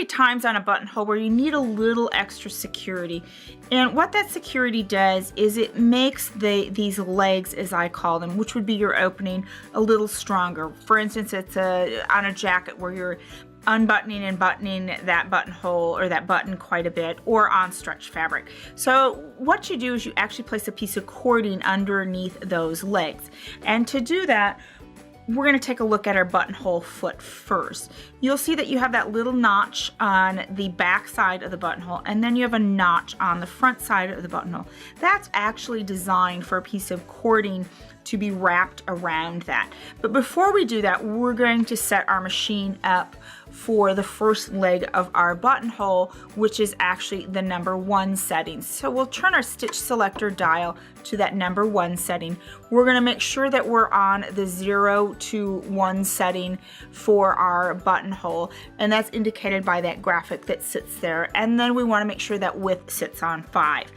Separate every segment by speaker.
Speaker 1: times on a buttonhole where you need a little extra security. And what that security does is it makes these legs, as I call them, which would be your opening, a little stronger. For instance, it's on a jacket where you're unbuttoning and buttoning that buttonhole or that button quite a bit, or on stretch fabric. So what you do is you actually place a piece of cording underneath those legs. And to do that, we're going to take a look at our buttonhole foot first. You'll see that you have that little notch on the back side of the buttonhole, and then you have a notch on the front side of the buttonhole. That's actually designed for a piece of cording to be wrapped around that. But before we do that, we're going to set our machine up for the first leg of our buttonhole, which is actually the number 1 setting. So we'll turn our stitch selector dial to that number 1 setting. We're going to make sure that we're on the 0 to 1 setting for our buttonhole, and that's indicated by that graphic that sits there. And then we want to make sure that width sits on 5.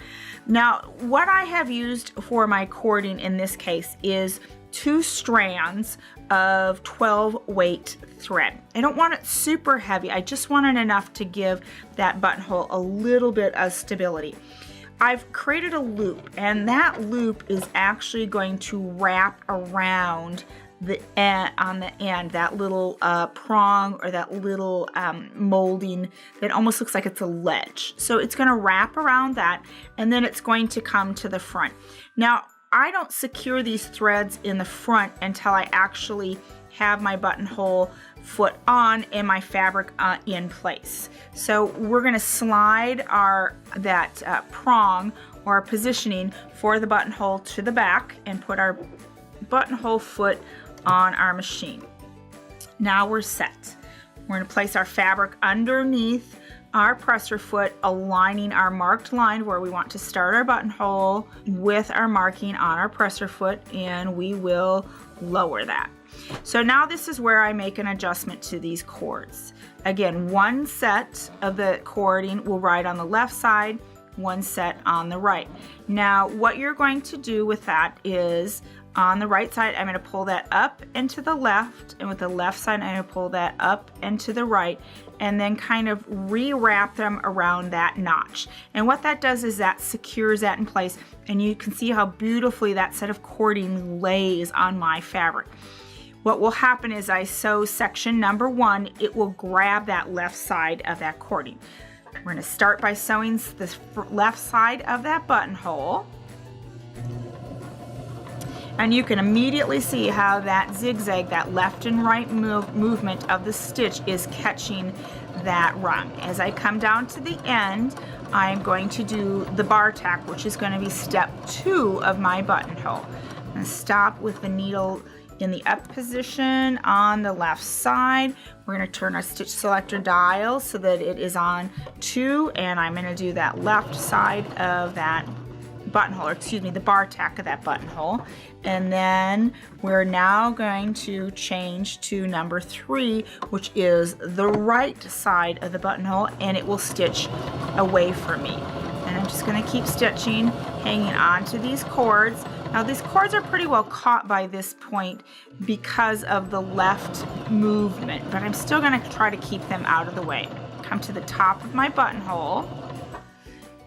Speaker 1: Now, what I have used for my cording in this case is 2 strands of 12 weight thread. I don't want it super heavy. I just want it enough to give that buttonhole a little bit of stability. I've created a loop, and that loop is actually going to wrap around the end, on the end, that little prong or that little molding that almost looks like it's a ledge. So it's going to wrap around that, and then it's going to come to the front. Now, I don't secure these threads in the front until I actually have my buttonhole foot on and my fabric in place. So we're going to slide that prong or our positioning for the buttonhole to the back and put our buttonhole foot on our machine. Now we're set. We're going to place our fabric underneath our presser foot, aligning our marked line where we want to start our buttonhole with our marking on our presser foot, and we will lower that. So now this is where I make an adjustment to these cords. Again, 1 set of the cording will ride on the left side, 1 set on the right. Now what you're going to do with that is, on the right side, I'm going to pull that up and to the left, and with the left side, I'm going to pull that up and to the right, and then kind of re-wrap them around that notch. And what that does is that secures that in place, and you can see how beautifully that set of cording lays on my fabric. What will happen is I sew section number 1, it will grab that left side of that cording. We're going to start by sewing the left side of that buttonhole. And you can immediately see how that zigzag, that left and right movement of the stitch is catching that rung. As I come down to the end, I'm going to do the bar tack, which is going to be step 2 of my buttonhole. I'm going to stop with the needle in the up position on the left side. We're going to turn our stitch selector dial so that it is on 2, and I'm going to do that left side of that buttonhole, or excuse me, the bar tack of that buttonhole. And then we're now going to change to number 3, which is the right side of the buttonhole, and it will stitch away from me. And I'm just going to keep stitching, hanging on to these cords. Now these cords are pretty well caught by this point because of the left movement, but I'm still going to try to keep them out of the way. Come to the top of my buttonhole.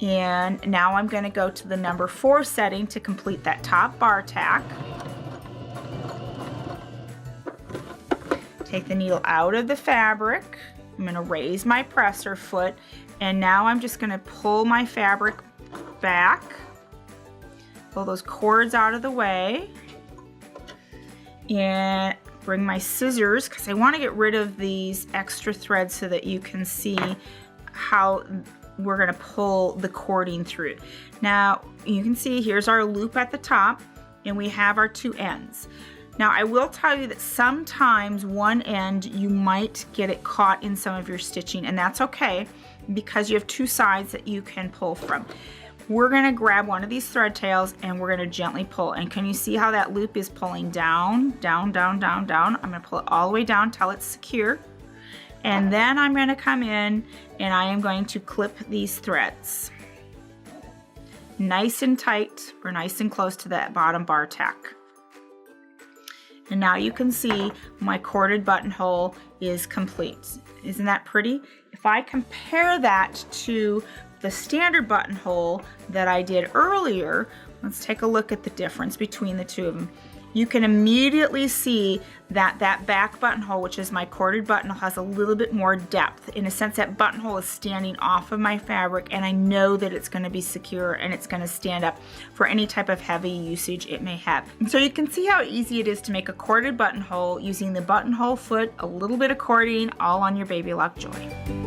Speaker 1: And now I'm going to go to the number 4 setting to complete that top bar tack. Take the needle out of the fabric. I'm going to raise my presser foot, and now I'm just going to pull my fabric back, pull those cords out of the way, and bring my scissors, because I want to get rid of these extra threads so that you can see how we're going to pull the cording through. Now you can see here's our loop at the top, and we have our 2 ends. Now I will tell you that sometimes one end you might get it caught in some of your stitching, and that's okay because you have 2 sides that you can pull from. We're going to grab one of these thread tails and we're going to gently pull, and can you see how that loop is pulling down, down, down, down, down? I'm going to pull it all the way down till it's secure. And then I'm going to come in and I am going to clip these threads. Nice and tight. We're nice and close to that bottom bar tack. And now you can see my corded buttonhole is complete. Isn't that pretty? If I compare that to the standard buttonhole that I did earlier, let's take a look at the difference between the two of them. You can immediately see that that back buttonhole, which is my corded buttonhole, has a little bit more depth. In a sense, that buttonhole is standing off of my fabric, and I know that it's going to be secure and it's going to stand up for any type of heavy usage it may have. And so you can see how easy it is to make a corded buttonhole using the buttonhole foot, a little bit of cording, all on your Baby Lock Joy.